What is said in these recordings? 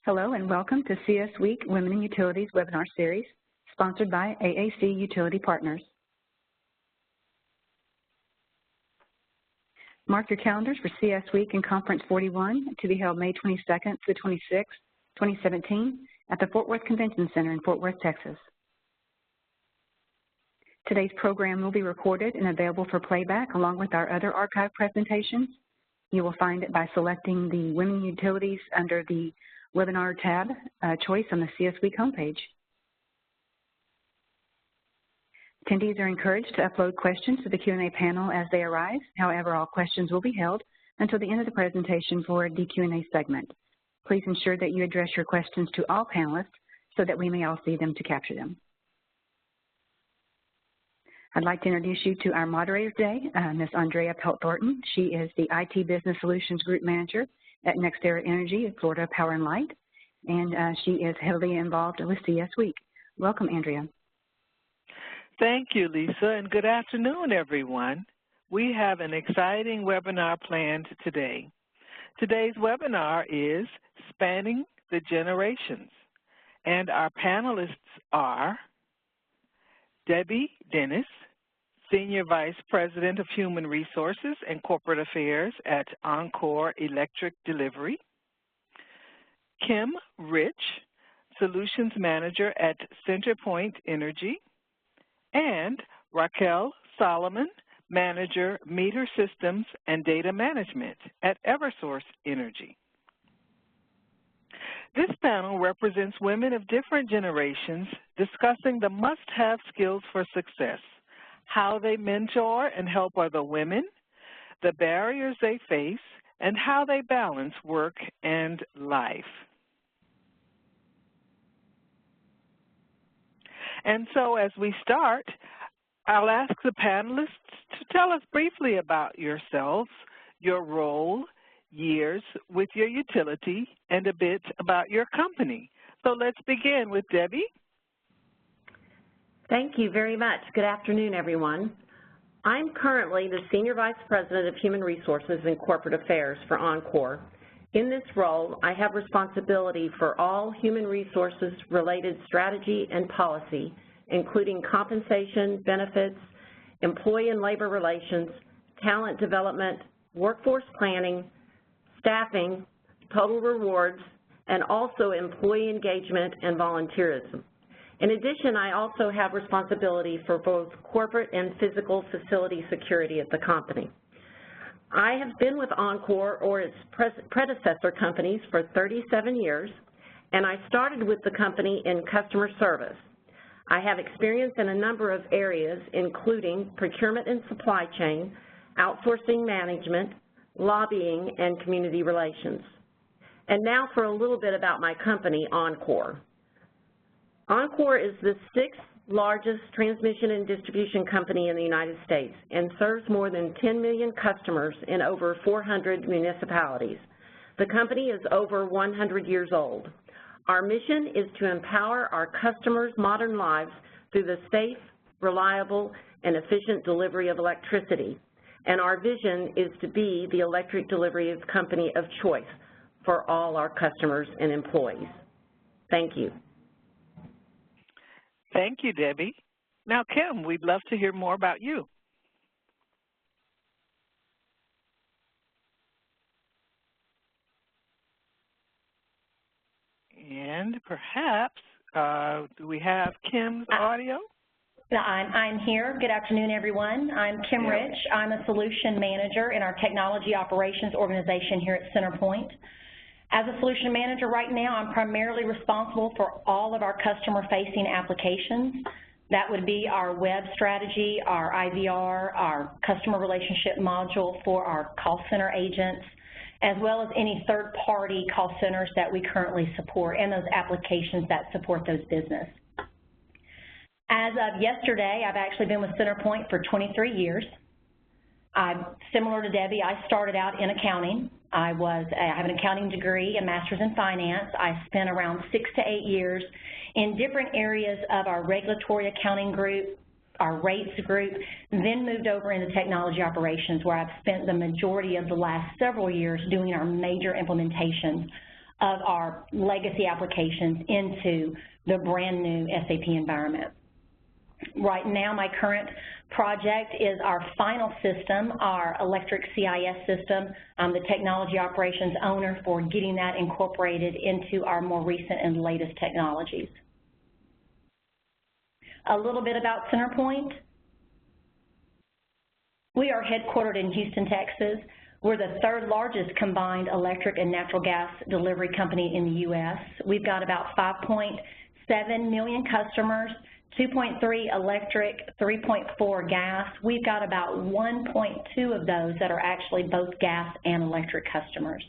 Hello and welcome to CS Week Women in Utilities webinar series, sponsored by AAC Utility Partners. Mark your calendars for CS Week and Conference 41 to be held May 22nd to 26th, 2017 at the Fort Worth Convention Center in Fort Worth, Texas. Today's program will be recorded and available for playback along with our other archive presentations. You will find it by selecting the Women in Utilities under the Webinar tab choice on the CS Week homepage. Attendees are encouraged to upload questions to the Q&A panel as they arise. However, all questions will be held until the end of the presentation for the Q&A segment. Please ensure that you address your questions to all panelists so that we may all see them to capture them. I'd like to introduce you to our moderator today, Ms. Andrea Pelt-Thornton. She is the IT Business Solutions Group Manager at NextEra Energy at Florida Power and Light, and she is heavily involved with CS Week. Welcome, Andrea. Thank you, Lisa, and good afternoon, everyone. We have an exciting webinar planned today. Today's webinar is Spanning the Generations, and our panelists are Debbie Dennis, Senior Vice President of Human Resources and Corporate Affairs at Oncor Electric Delivery, Kim Rich, Solutions Manager at CenterPoint Energy, and Raquel Solomon, Manager, Meter Systems and Data Management at Eversource Energy. This panel represents women of different generations discussing the must-have skills for success, how they mentor and help other women, the barriers they face, and how they balance work and life. And so as we start, I'll ask the panelists to tell us briefly about yourselves, your role, years with your utility, and a bit about your company. So let's begin with Debbie. Thank you very much. Good afternoon, everyone. I'm currently the Senior Vice President of Human Resources and Corporate Affairs for Oncor. In this role, I have responsibility for all human resources related strategy and policy, including compensation, benefits, employee and labor relations, talent development, workforce planning, staffing, total rewards, and also employee engagement and volunteerism. In addition, I also have responsibility for both corporate and physical facility security at the company. I have been with Oncor or its predecessor companies for 37 years, and I started with the company in customer service. I have experience in a number of areas, including procurement and supply chain, outsourcing management, lobbying, and community relations. And now for a little bit about my company, Oncor. Oncor is the 6th largest transmission and distribution company in the United States and serves more than 10 million customers in over 400 municipalities. The company is over 100 years old. Our mission is to empower our customers' modern lives through the safe, reliable, and efficient delivery of electricity. And our vision is to be the electric delivery company of choice for all our customers and employees. Thank you. Thank you, Debbie. Now, Kim, we'd love to hear more about you. And perhaps, do we have Kim's audio? I'm here. Good afternoon, everyone. I'm Kim Rich. I'm a solution manager in our technology operations organization here at CenterPoint. As a solution manager right now, I'm primarily responsible for all of our customer-facing applications. That would be our web strategy, our IVR, our customer relationship module for our call center agents, as well as any third-party call centers that we currently support and those applications that support those business. As of yesterday, I've actually been with CenterPoint for 23 years. Similar to Debbie, I started out in accounting. I have an accounting degree, a master's in finance. I spent around 6 to 8 years in different areas of our regulatory accounting group, our rates group, then moved over into technology operations, where I've spent the majority of the last several years doing our major implementations of our legacy applications into the brand new SAP environment. Right now, my current project is our final system, our electric CIS system. I'm the technology operations owner for getting that incorporated into our more recent and latest technologies. A little bit about CenterPoint. We are headquartered in Houston, Texas. We're the third largest combined electric and natural gas delivery company in the U.S. We've got about 5.7 million customers, 2.3 electric, 3.4 gas. We've got about 1.2 of those that are actually both gas and electric customers.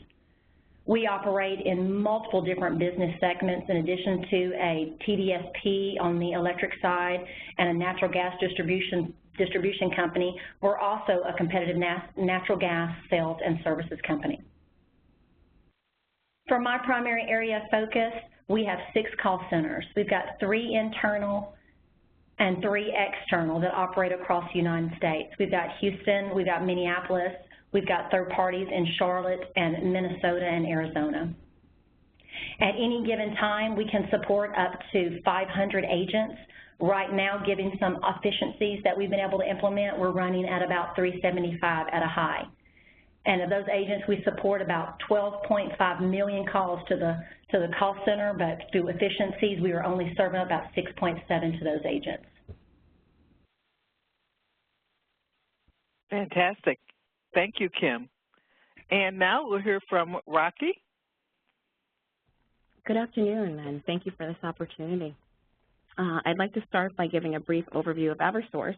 We operate in multiple different business segments in addition to a TDSP on the electric side and a natural gas distribution company. We're also a competitive natural gas sales and services company. For my primary area of focus, we have 6 call centers. We've got 3 internal and 3 external that operate across the United States. We've got Houston, we've got Minneapolis, we've got third parties in Charlotte and Minnesota and Arizona. At any given time, we can support up to 500 agents. Right now, given some efficiencies that we've been able to implement, we're running at about 375 at a high. And of those agents, we support about 12.5 million calls to the call center, but through efficiencies, we are only serving about 6.7 to those agents. Fantastic. Thank you, Kim. And now we'll hear from Raquel. Good afternoon, and thank you for this opportunity. I'd like to start by giving a brief overview of Eversource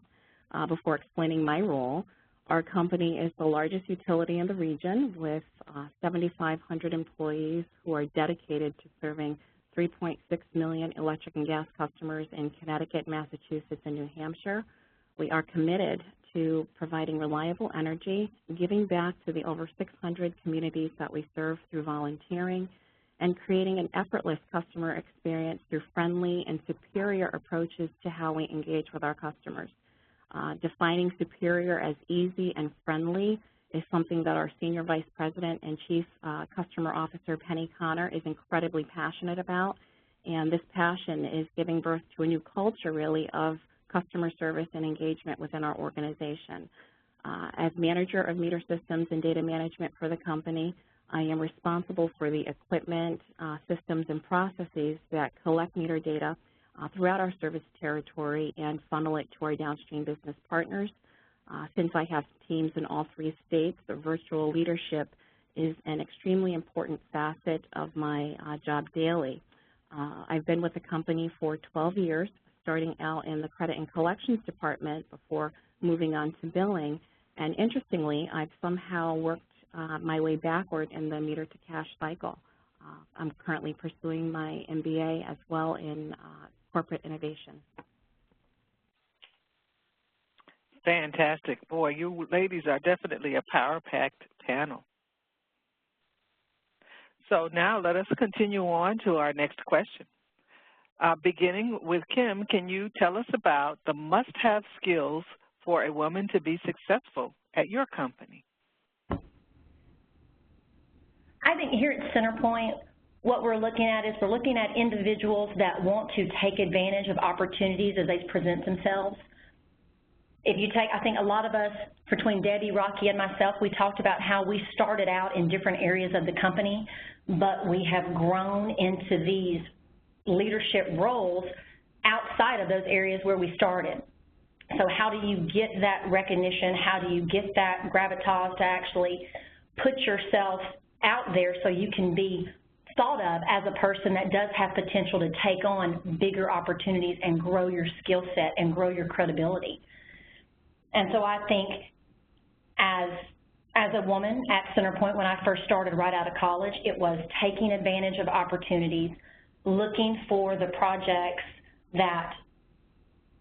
before explaining my role. Our company is the largest utility in the region with 7,500 employees who are dedicated to serving 3.6 million electric and gas customers in Connecticut, Massachusetts, and New Hampshire. We are committed to providing reliable energy, giving back to the over 600 communities that we serve through volunteering, and creating an effortless customer experience through friendly and superior approaches to how we engage with our customers. Defining superior as easy and friendly is something that our Senior Vice President and Chief Customer Officer, Penny Connor, is incredibly passionate about. And this passion is giving birth to a new culture, really, of customer service and engagement within our organization. As manager of meter systems and data management for the company, I am responsible for the equipment, systems, and processes that collect meter data throughout our service territory and funnel it to our downstream business partners. Since I have teams in all 3 states, the virtual leadership is an extremely important facet of my job daily. I've been with the company for 12 years, starting out in the credit and collections department before moving on to billing. And interestingly, I've somehow worked my way backward in the meter to cash cycle. I'm currently pursuing my MBA as well in corporate innovation. Fantastic. Boy, you ladies are definitely a power-packed panel. So now let us continue on to our next question. Beginning with Kim, can you tell us about the must-have skills for a woman to be successful at your company? I think here at CenterPoint, what we're looking at is we're looking at individuals that want to take advantage of opportunities as they present themselves. If you take, I think a lot of us, between Debbie, Rocky, and myself, we talked about how we started out in different areas of the company, but we have grown into these leadership roles outside of those areas where we started. So how do you get that recognition? How do you get that gravitas to actually put yourself out there so you can be thought of as a person that does have potential to take on bigger opportunities and grow your skill set and grow your credibility? And so I think as a woman at CenterPoint, when I first started right out of college, it was taking advantage of opportunities, looking for the projects that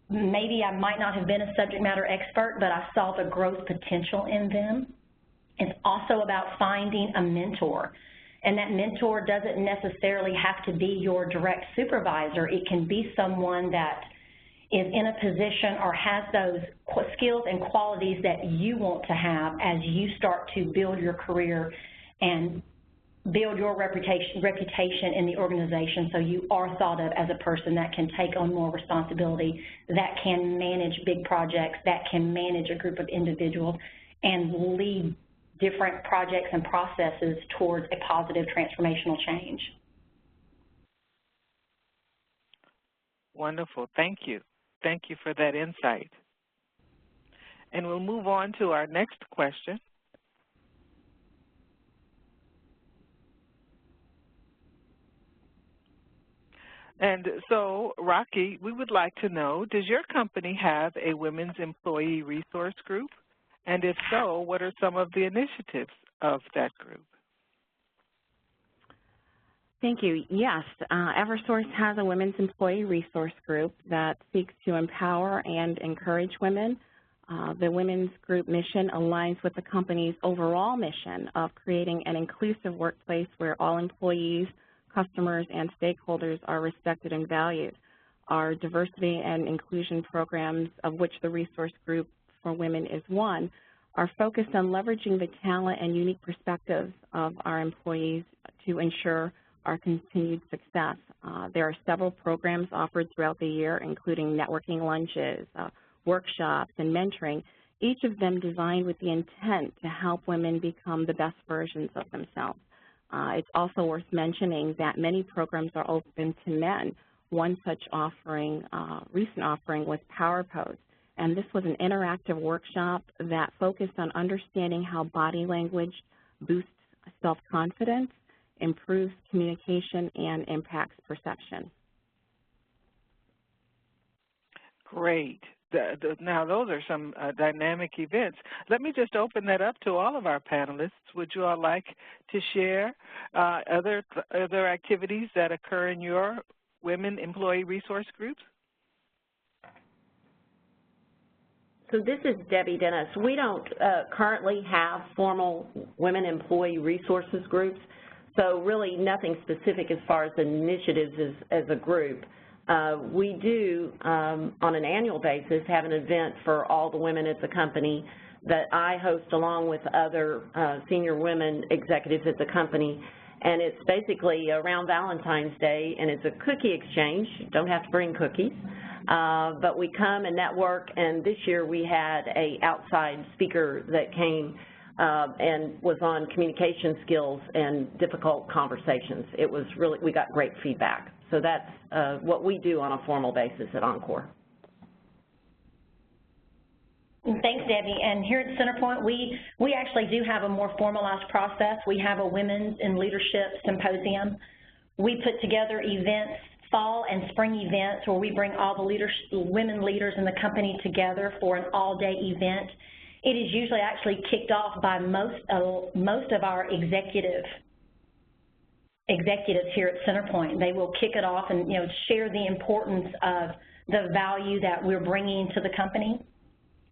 maybe I might not have been a subject matter expert, but I saw the growth potential in them. It's also about finding a mentor. And that mentor doesn't necessarily have to be your direct supervisor. It can be someone that is in a position or has those skills and qualities that you want to have as you start to build your career and build your reputation in the organization so you are thought of as a person that can take on more responsibility, that can manage big projects, that can manage a group of individuals, and lead different projects and processes towards a positive transformational change. Wonderful. Thank you. Thank you for that insight. And we'll move on to our next question. And so, Rocky, we would like to know, does your company have a women's employee resource group? And if so, what are some of the initiatives of that group? Thank you. Yes, Eversource has a women's employee resource group that seeks to empower and encourage women. The women's group mission aligns with the company's overall mission of creating an inclusive workplace where all employees, customers, and stakeholders are respected and valued. Our diversity and inclusion programs, of which the Resource Group for Women is one, are focused on leveraging the talent and unique perspectives of our employees to ensure our continued success. There are several programs offered throughout the year, including networking lunches, workshops, and mentoring, each of them designed with the intent to help women become the best versions of themselves. It's also worth mentioning that many programs are open to men. One such offering, recent offering, was Power Pose, and this was an interactive workshop that focused on understanding how body language boosts self-confidence, improves communication, and impacts perception. Great. Now, those are some dynamic events. Let me just open that up to all of our panelists. Would you all like to share other activities that occur in your women employee resource groups? So this is Debbie Dennis. We don't currently have formal women employee resources groups, so really nothing specific as far as initiatives as a group. We do, on an annual basis, have an event for all the women at the company that I host along with other senior women executives at the company. And it's basically around Valentine's Day, and it's a cookie exchange. You don't have to bring cookies. But we come and network, and this year we had an outside speaker that came and was on communication skills and difficult conversations. It was really, we got great feedback. So that's what we do on a formal basis at Oncor. Thanks, Debbie. And here at CenterPoint, we actually do have a more formalized process. We have a Women's in Leadership Symposium. We put together events, fall and spring events, where we bring all the women leaders in the company together for an all-day event. It is usually actually kicked off by most of our executives here at CenterPoint. They will kick it off and share the importance of the value that we're bringing to the company.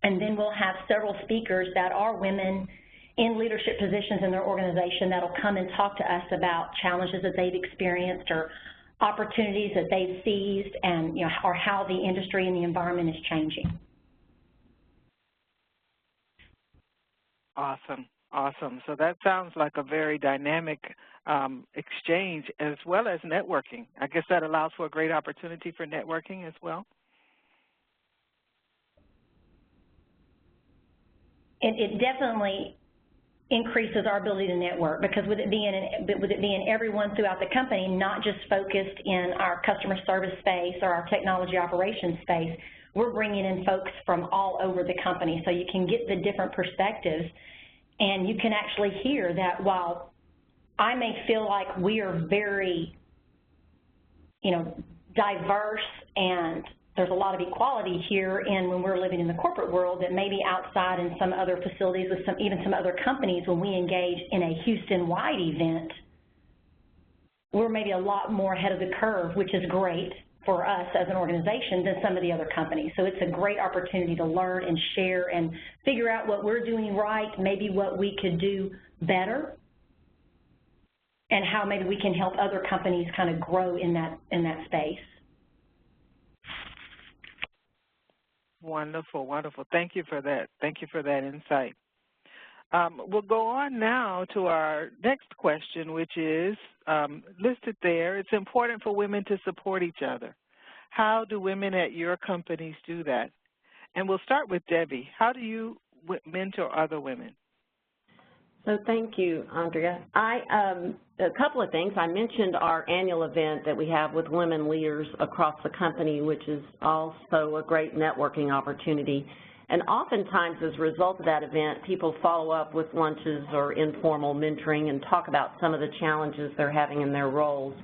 And then we'll have several speakers that are women in leadership positions in their organization that'll come and talk to us about challenges that they've experienced or opportunities that they've seized, and or how the industry and the environment is changing. Awesome, awesome. So that sounds like a very dynamic exchange as well as networking. I guess that allows for a great opportunity for networking as well. It definitely increases our ability to network, because with it being everyone throughout the company, not just focused in our customer service space or our technology operations space, we're bringing in folks from all over the company, so you can get the different perspectives, and you can actually hear that while I may feel like we are very, diverse, and there's a lot of equality here when we're living in the corporate world, that maybe outside in some other facilities with even some other companies, when we engage in a Houston-wide event, we're maybe a lot more ahead of the curve, which is great for us as an organization than some of the other companies. So it's a great opportunity to learn and share and figure out what we're doing right, maybe what we could do better, and how maybe we can help other companies kind of grow in that space. Wonderful, wonderful. Thank you for that. Thank you for that insight. We'll go on now to our next question, which is listed there. It's important for women to support each other. How do women at your companies do that? And we'll start with Debbie. How do you mentor other women? So thank you, Andrea. A couple of things. I mentioned our annual event that we have with women leaders across the company, which is also a great networking opportunity. And oftentimes, as a result of that event, people follow up with lunches or informal mentoring and talk about some of the challenges they're having in their roles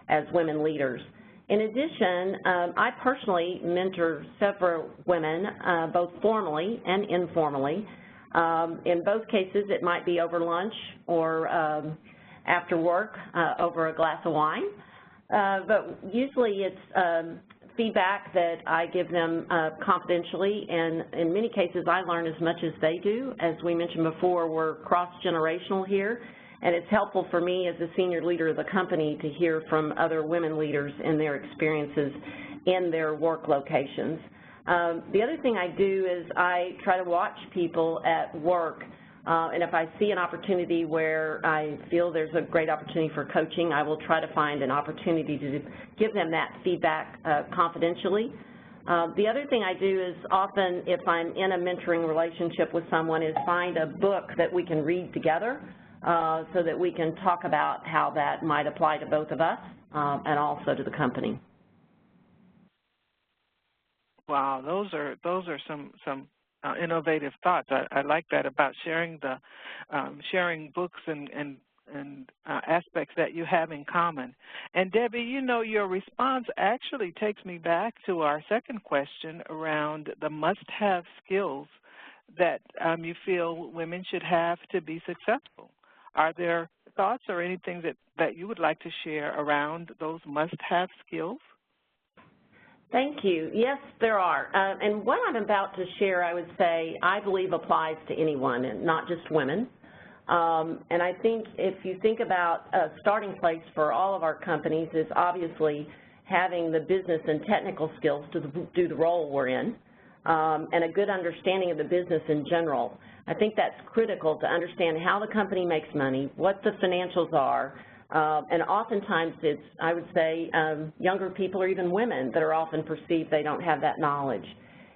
as women leaders. In addition, I personally mentor several women, both formally and informally. In both cases, it might be over lunch or after work over a glass of wine. But usually it's feedback that I give them confidentially, and in many cases I learn as much as they do. As we mentioned before, we're cross-generational here, and it's helpful for me as a senior leader of the company to hear from other women leaders and their experiences in their work locations. The other thing I do is I try to watch people at work, and if I see an opportunity where I feel there's a great opportunity for coaching, I will try to find an opportunity to give them that feedback confidentially. The other thing I do is often, if I'm in a mentoring relationship with someone, is find a book that we can read together so that we can talk about how that might apply to both of us and also to the company. Wow, those are some innovative thoughts. I like that about sharing the sharing books and aspects that you have in common. And Debbie, you know, your response actually takes me back to our second question around the must-have skills that you feel women should have to be successful. Are there thoughts or anything that you would like to share around those must-have skills? Thank you. Yes, there are. And what I'm about to share, I would say, I believe applies to anyone and not just women. And I think if you think about a starting place for all of our companies is obviously having the business and technical skills to do the role we're in, and a good understanding of the business in general. I think that's critical to understand how the company makes money, what the financials are, and oftentimes it's, I would say, younger people or even women that are often perceived they don't have that knowledge.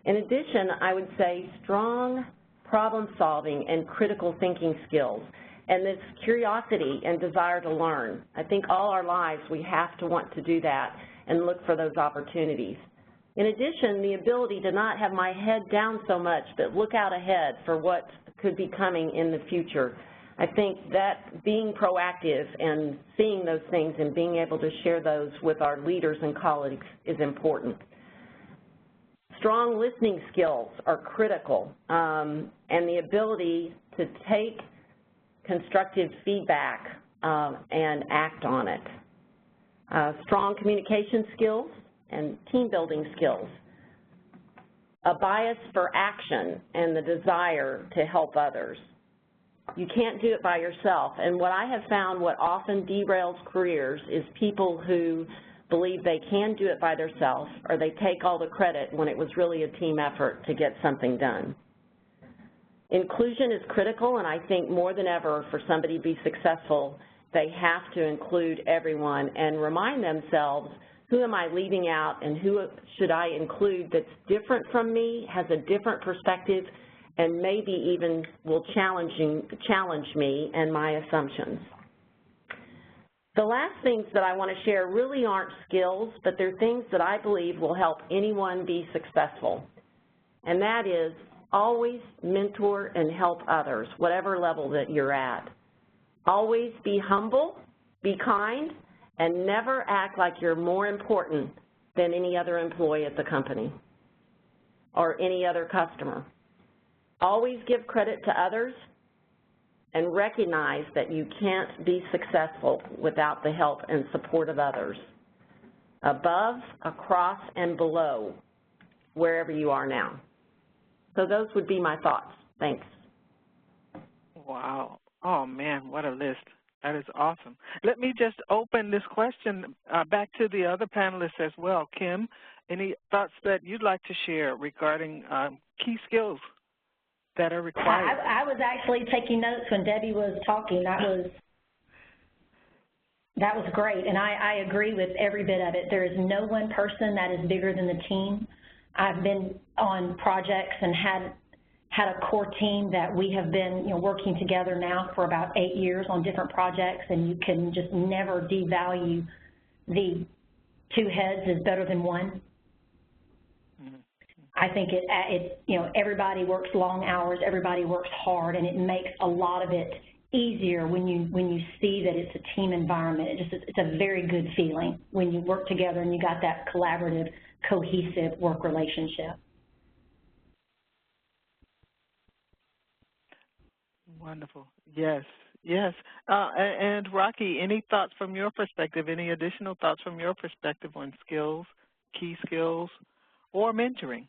In addition, I would say strong problem solving and critical thinking skills, and this curiosity and desire to learn. I think all our lives we have to want to do that and look for those opportunities. In addition, the ability to not have my head down so much, but look out ahead for what could be coming in the future. I think that being proactive and seeing those things and being able to share those with our leaders and colleagues is important. Strong listening skills are critical, and the ability to take constructive feedback and act on it. Strong communication skills and team building skills. A bias for action and the desire to help others. You can't do it by yourself, and what I have found what often derails careers is people who believe they can do it by themselves, or they take all the credit when it was really a team effort to get something done. Inclusion is critical, and I think more than ever for somebody to be successful, they have to include everyone and remind themselves, who am I leaving out and who should I include that's different from me, has a different perspective, and maybe even will challenge me and my assumptions. The last things that I want to share really aren't skills, but they're things that I believe will help anyone be successful. And that is always mentor and help others, whatever level that you're at. Always be humble, be kind, and never act like you're more important than any other employee at the company or any other customer. Always give credit to others and recognize that you can't be successful without the help and support of others, above, across, and below, wherever you are now. So those would be my thoughts. Thanks. Wow. Oh, man, what a list. That is awesome. Let me just open this question back to the other panelists as well. Kim, any thoughts that you'd like to share regarding key skills? that are required? I was actually taking notes when Debbie was talking. That was great, and I agree with every bit of it. There is no one person that is bigger than the team. I've been on projects and had a core team that we have been working together now for about 8 years on different projects, and you can just never devalue the two heads is better than one. I think everybody works long hours, everybody works hard, and it makes a lot of it easier when you see that it's a team environment. It's a very good feeling when you work together and you got that collaborative, cohesive work relationship. Wonderful. Yes, yes. And Rocky, any thoughts from your perspective, any additional thoughts from your perspective on skills, key skills, or mentoring?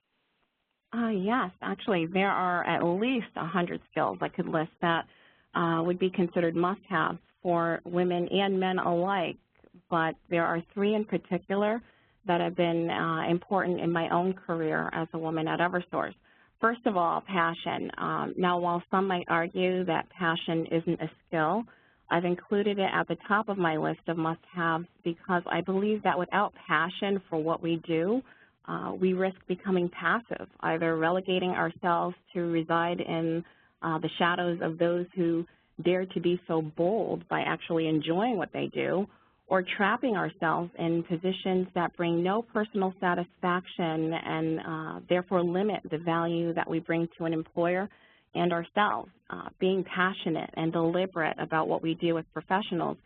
Yes, actually, there are at least 100 skills I could list that would be considered must-haves for women and men alike, but there are 3 in particular that have been important in my own career as a woman at Eversource. First of all, passion. Now, while some might argue that passion isn't a skill, I've included it at the top of my list of must-haves because I believe that without passion for what we do, we risk becoming passive, either relegating ourselves to reside in the shadows of those who dare to be so bold by actually enjoying what they do, or trapping ourselves in positions that bring no personal satisfaction and therefore limit the value that we bring to an employer and ourselves. Being passionate and deliberate about what we do as professionals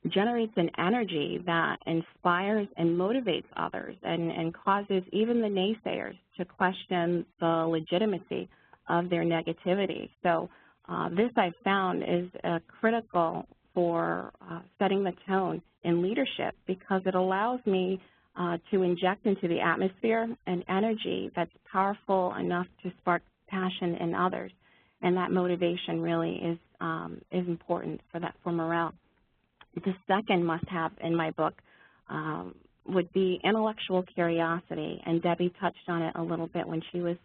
generates an energy that inspires and motivates others and causes even the naysayers to question the legitimacy of their negativity. So this I've found is critical for setting the tone in leadership because it allows me to inject into the atmosphere an energy that's powerful enough to spark passion in others. And that motivation really is important for morale. The second must-have in my book would be intellectual curiosity, and Debbie touched on it a little bit when she was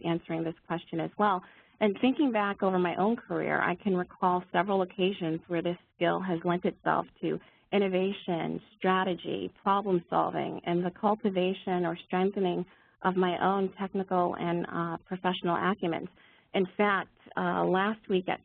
answering this question as well. And thinking back over my own career, I can recall several occasions where this skill has lent itself to innovation, strategy, problem solving, and the cultivation or strengthening of my own technical and professional acumen. In fact, last year at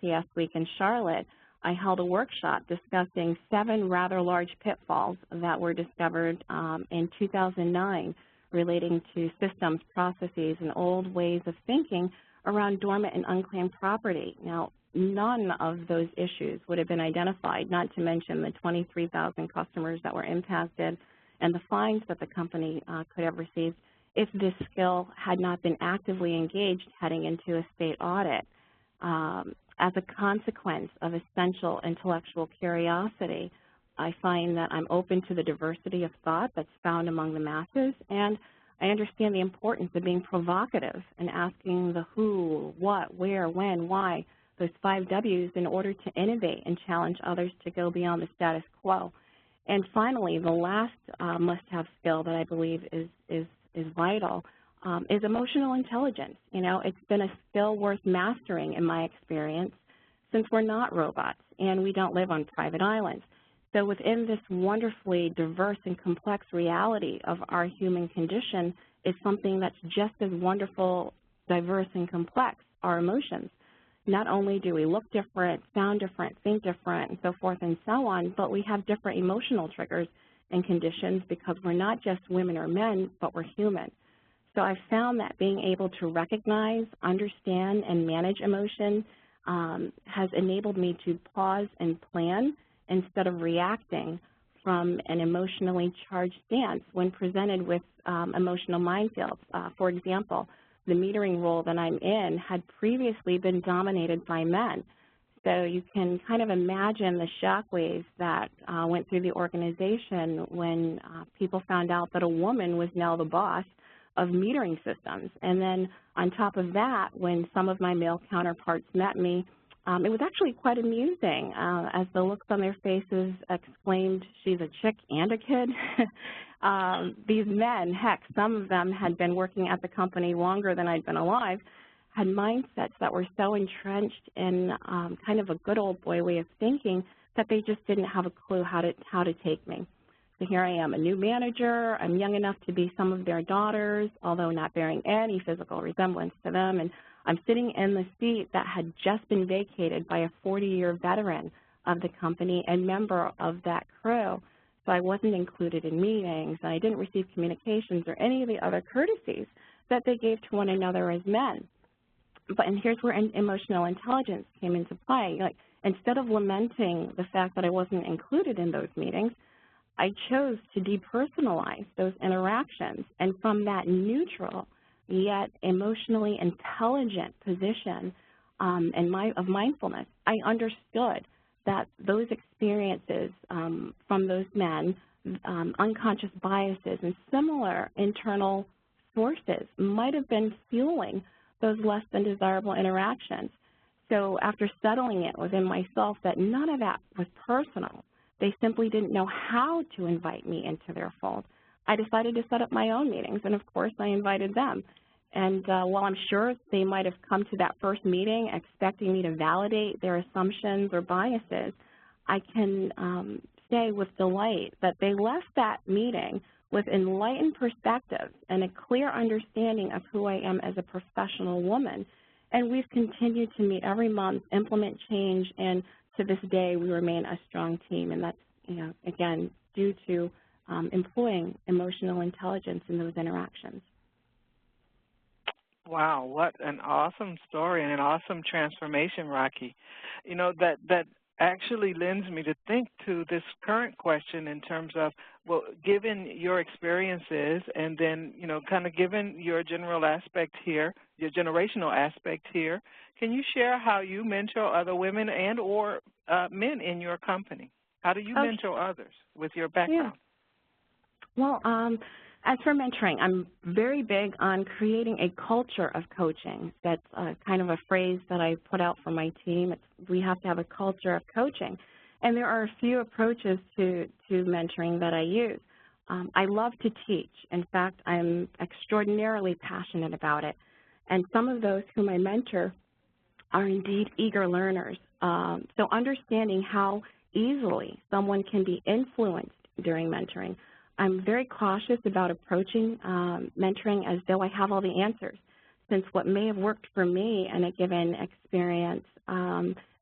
CS Week in Charlotte, I held a workshop discussing 7 rather large pitfalls that were discovered in 2009 relating to systems, processes, and old ways of thinking around dormant and unclaimed property. Now, none of those issues would have been identified, not to mention the 23,000 customers that were impacted and the fines that the company could have received if this skill had not been actively engaged heading into a state audit. As a consequence of essential intellectual curiosity, I find that I'm open to the diversity of thought that's found among the masses, and I understand the importance of being provocative and asking the who, what, where, when, why, those 5 W's in order to innovate and challenge others to go beyond the status quo. And finally, the last must-have skill that I believe is vital is emotional intelligence. You know, it's been a skill worth mastering in my experience since we're not robots and we don't live on private islands. So within this wonderfully diverse and complex reality of our human condition is something that's just as wonderful, diverse, and complex, our emotions. Not only do we look different, sound different, think different, and so forth and so on, but we have different emotional triggers and conditions because we're not just women or men, but we're human. So I've found that being able to recognize, understand, and manage emotion has enabled me to pause and plan instead of reacting from an emotionally charged stance when presented with emotional minefields. For example, the metering role that I'm in had previously been dominated by men. So you can kind of imagine the shockwaves that went through the organization when people found out that a woman was now the boss of metering systems. And then on top of that, when some of my male counterparts met me It was actually quite amusing as the looks on their faces exclaimed, "She's a chick and a kid." These men, heck, some of them had been working at the company longer than I'd been alive, had mindsets that were so entrenched in kind of a good old boy way of thinking that they just didn't have a clue how to take me. So here I am, a new manager. I'm young enough to be some of their daughters, although not bearing any physical resemblance to them. And I'm sitting in the seat that had just been vacated by a 40-year veteran of the company and member of that crew. So I wasn't included in meetings, and I didn't receive communications or any of the other courtesies that they gave to one another as men. And here's where emotional intelligence came into play. Like, instead of lamenting the fact that I wasn't included in those meetings, I chose to depersonalize those interactions, and from that neutral yet emotionally intelligent position of mindfulness, I understood that those experiences from those men, unconscious biases and similar internal sources might have been fueling those less than desirable interactions. So after settling it within myself that none of that was personal, they simply didn't know how to invite me into their fold, I decided to set up my own meetings, and of course I invited them. And while I'm sure they might have come to that first meeting expecting me to validate their assumptions or biases, I can say with delight that they left that meeting with enlightened perspectives and a clear understanding of who I am as a professional woman. And we've continued to meet every month, implement change, and to this day we remain a strong team. And that's, again, due to employing emotional intelligence in those interactions. Wow, what an awesome story and an awesome transformation, Rocky. That actually lends me to think to this current question in terms of, well, given your experiences and then, kind of given your general aspect here, your generational aspect here, can you share how you mentor other women and or men in your company? How do you mentor others with your background? Yeah. Well, as for mentoring, I'm very big on creating a culture of coaching. That's kind of a phrase that I put out for my team. We have to have a culture of coaching. And there are a few approaches to mentoring that I use. I love to teach. In fact, I'm extraordinarily passionate about it. And some of those whom I mentor are indeed eager learners. So understanding how easily someone can be influenced during mentoring. I'm very cautious about approaching mentoring as though I have all the answers, since what may have worked for me in a given experience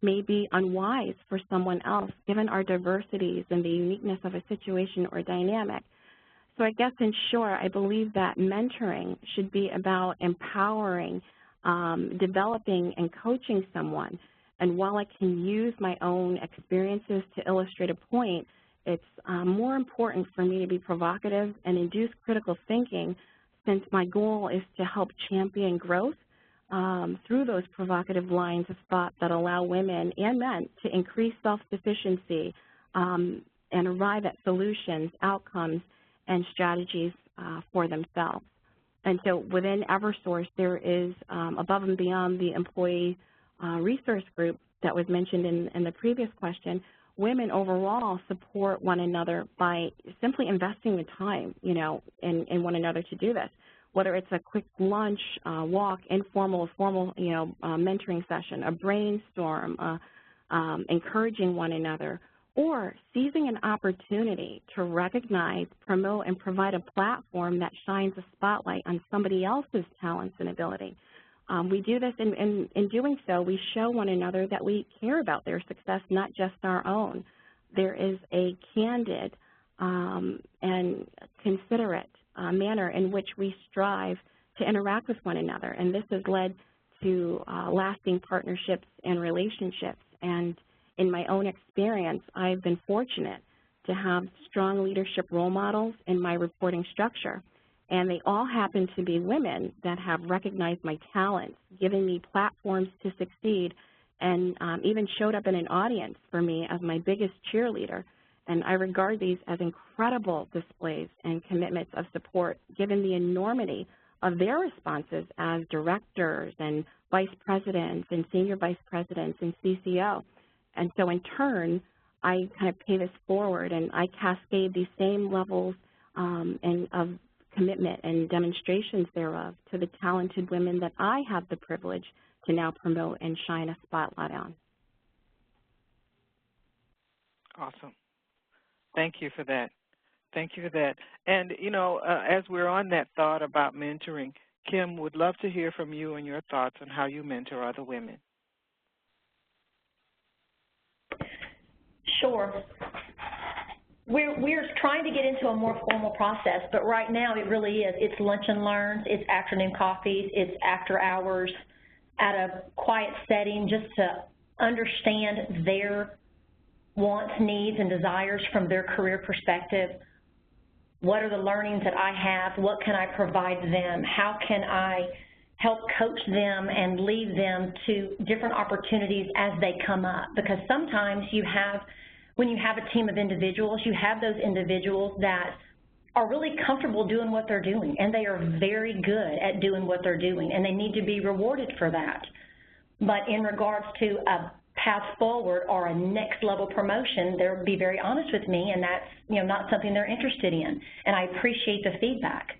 may be unwise for someone else, given our diversities and the uniqueness of a situation or dynamic. So I guess in short, I believe that mentoring should be about empowering, developing, and coaching someone. And while I can use my own experiences to illustrate a point, it's more important for me to be provocative and induce critical thinking, since my goal is to help champion growth through those provocative lines of thought that allow women and men to increase self-sufficiency and arrive at solutions, outcomes, and strategies for themselves. And so within Eversource, there is, above and beyond the employee resource group that was mentioned in the previous question, women overall support one another by simply investing the time, in one another to do this. Whether it's a quick lunch, walk, informal, formal, mentoring session, a brainstorm, encouraging one another, or seizing an opportunity to recognize, promote, and provide a platform that shines a spotlight on somebody else's talents and ability. We do this, in doing so, we show one another that we care about their success, not just our own. There is a candid and considerate manner in which we strive to interact with one another, and this has led to lasting partnerships and relationships. And in my own experience, I've been fortunate to have strong leadership role models in my reporting structure. And they all happen to be women that have recognized my talents, given me platforms to succeed, and even showed up in an audience for me as my biggest cheerleader. And I regard these as incredible displays and commitments of support, given the enormity of their responses as directors and vice presidents and senior vice presidents and CCO. And so in turn, I kind of pay this forward and I cascade these same levels of commitment and demonstrations thereof to the talented women that I have the privilege to now promote and shine a spotlight on. Awesome. Thank you for that. Thank you for that. And, you know, as we're on that thought about mentoring, Kim, would love to hear from you and your thoughts on how you mentor other women. Sure. We're trying to get into a more formal process, but right now it really is. It's lunch and learns, it's afternoon coffees, it's after hours at a quiet setting just to understand their wants, needs, and desires from their career perspective. What are the learnings that I have? What can I provide them? How can I help coach them and lead them to different opportunities as they come up? Because sometimes when you have a team of individuals, you have those individuals that are really comfortable doing what they're doing, and they are very good at doing what they're doing, and they need to be rewarded for that. But in regards to a path forward or a next level promotion, they'll be very honest with me, and that's not something they're interested in, and I appreciate the feedback.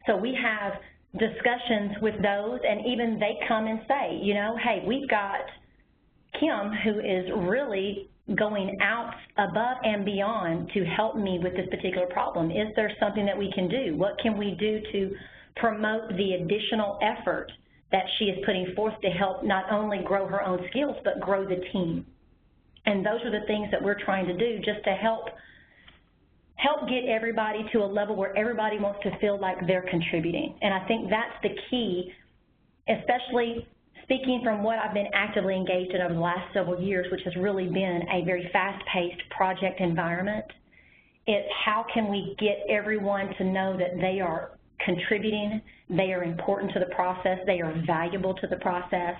So we have discussions with those, and even they come and say, hey, we've got Kim who is really going out above and beyond to help me with this particular problem. Is there something that we can do? What can we do to promote the additional effort that she is putting forth to help not only grow her own skills, but grow the team? And those are the things that we're trying to do just to help get everybody to a level where everybody wants to feel like they're contributing. And I think that's the key, especially speaking from what I've been actively engaged in over the last several years, which has really been a very fast-paced project environment. It's how can we get everyone to know that they are contributing, they are important to the process, they are valuable to the process,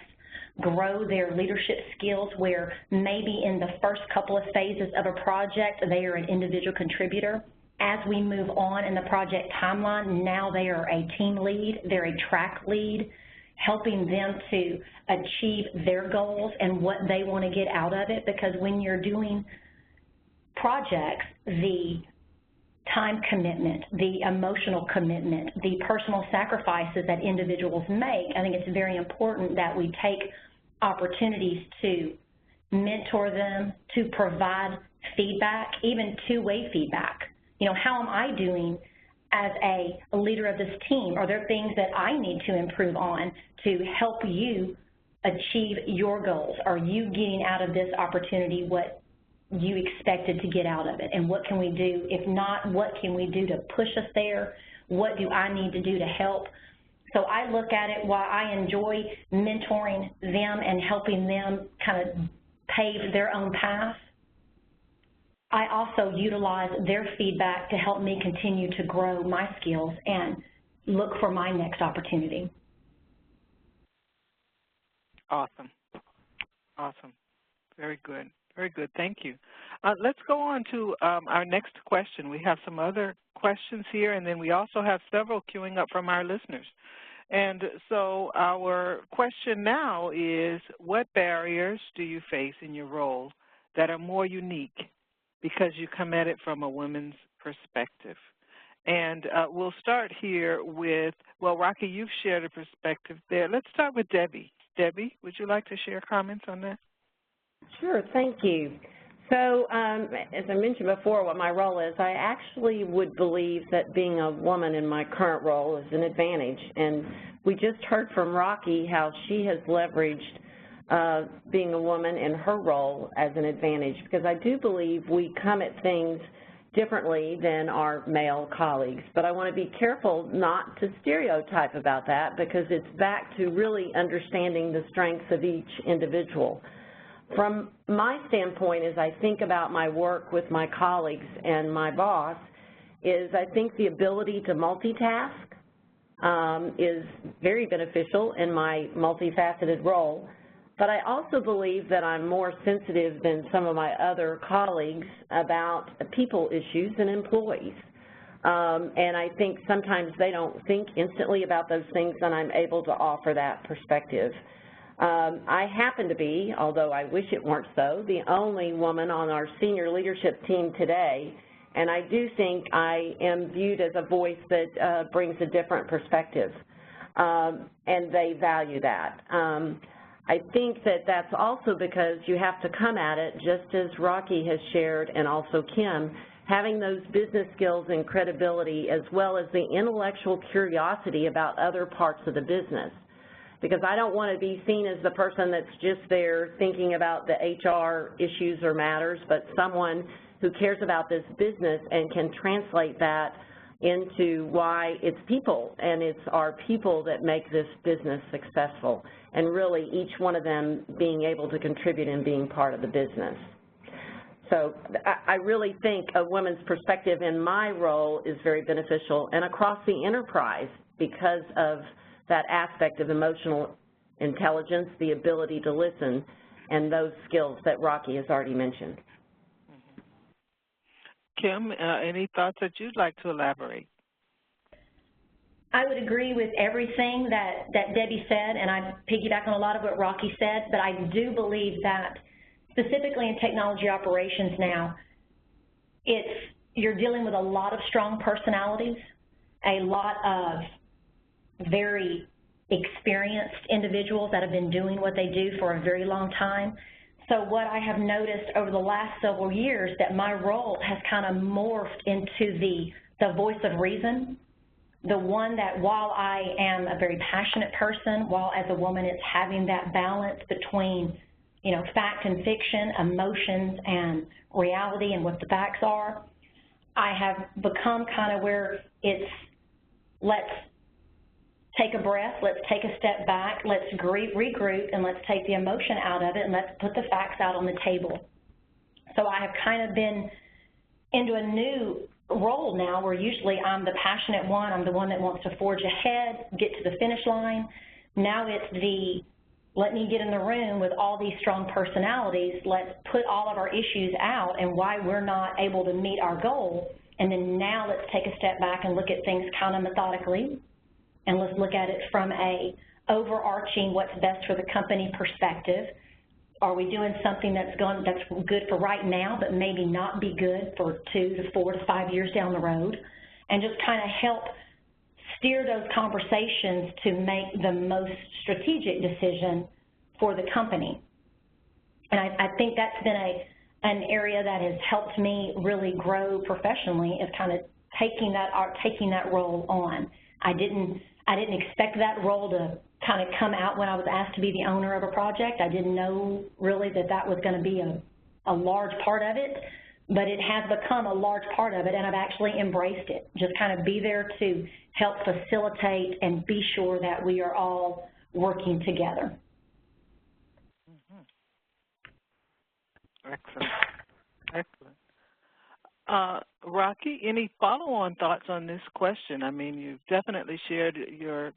grow their leadership skills where maybe in the first couple of phases of a project they are an individual contributor. As we move on in the project timeline, now they are a team lead, they're a track lead, helping them to achieve their goals and what they want to get out of it, because when you're doing projects, the time commitment, the emotional commitment, the personal sacrifices that individuals make, I think it's very important that we take opportunities to mentor them, to provide feedback, even two-way feedback. How am I doing as a leader of this team? Are there things that I need to improve on to help you achieve your goals? Are you getting out of this opportunity what you expected to get out of it? And what can we do? If not, what can we do to push us there? What do I need to do to help? So I look at it, while I enjoy mentoring them and helping them kind of pave their own path, I also utilize their feedback to help me continue to grow my skills and look for my next opportunity. Awesome. Awesome. Very good. Very good. Thank you. Let's go on to our next question. We have some other questions here, and then we also have several queuing up from our listeners. And so our question now is, what barriers do you face in your role that are more unique because you come at it from a woman's perspective? And we'll start here with, well, Rocky, you've shared a perspective there. Let's start with Debbie. Debbie, would you like to share comments on that? Sure, thank you. So as I mentioned before, what my role is, I actually would believe that being a woman in my current role is an advantage. And we just heard from Rocky how she has leveraged being a woman in her role as an advantage, because I do believe we come at things differently than our male colleagues. But I want to be careful not to stereotype about that, because it's back to really understanding the strengths of each individual. From my standpoint, as I think about my work with my colleagues and my boss, is I think the ability to multitask is very beneficial in my multifaceted role. But I also believe that I'm more sensitive than some of my other colleagues about people issues and employees. And I think sometimes they don't think instantly about those things, and I'm able to offer that perspective. I happen to be, although I wish it weren't so, the only woman on our senior leadership team today, and I do think I am viewed as a voice that brings a different perspective, and they value that. I think that that's also because you have to come at it, just as Rocky has shared and also Kim, having those business skills and credibility as well as the intellectual curiosity about other parts of the business. Because I don't want to be seen as the person that's just there thinking about the HR issues or matters, but someone who cares about this business and can translate that into why it's people, and it's our people that make this business successful, and really each one of them being able to contribute and being part of the business. So I really think a woman's perspective in my role is very beneficial and across the enterprise because of that aspect of emotional intelligence, the ability to listen, and those skills that Rocky has already mentioned. Kim, any thoughts that you'd like to elaborate? I would agree with everything that Debbie said, and I piggyback on a lot of what Rocky said, but I do believe that specifically in technology operations now, you're dealing with a lot of strong personalities, a lot of very experienced individuals that have been doing what they do for a very long time. So what I have noticed over the last several years that my role has kind of morphed into the voice of reason, the one that while I am a very passionate person, while as a woman it's having that balance between, you know, fact and fiction, emotions and reality and what the facts are, I have become kind of where it's let's take a breath, let's take a step back, let's regroup, and let's take the emotion out of it, and let's put the facts out on the table. So I have kind of been into a new role now where usually I'm the passionate one, I'm the one that wants to forge ahead, get to the finish line. Now it's let me get in the room with all these strong personalities, let's put all of our issues out and why we're not able to meet our goal, and then now let's take a step back and look at things kind of methodically. And let's look at it from a overarching what's best for the company perspective. Are we doing something that's good for right now but maybe not be good for 2 to 4 to 5 years down the road? And just kind of help steer those conversations to make the most strategic decision for the company. And I think that's been an area that has helped me really grow professionally, is kind of taking that role on. I didn't expect that role to kind of come out when I was asked to be the owner of a project. I didn't know really that was going to be a large part of it, but it has become a large part of it, and I've actually embraced it. Just kind of be there to help facilitate and be sure that we are all working together. Excellent. Excellent. Rocky, any follow-on thoughts on this question? I mean, you've definitely shared your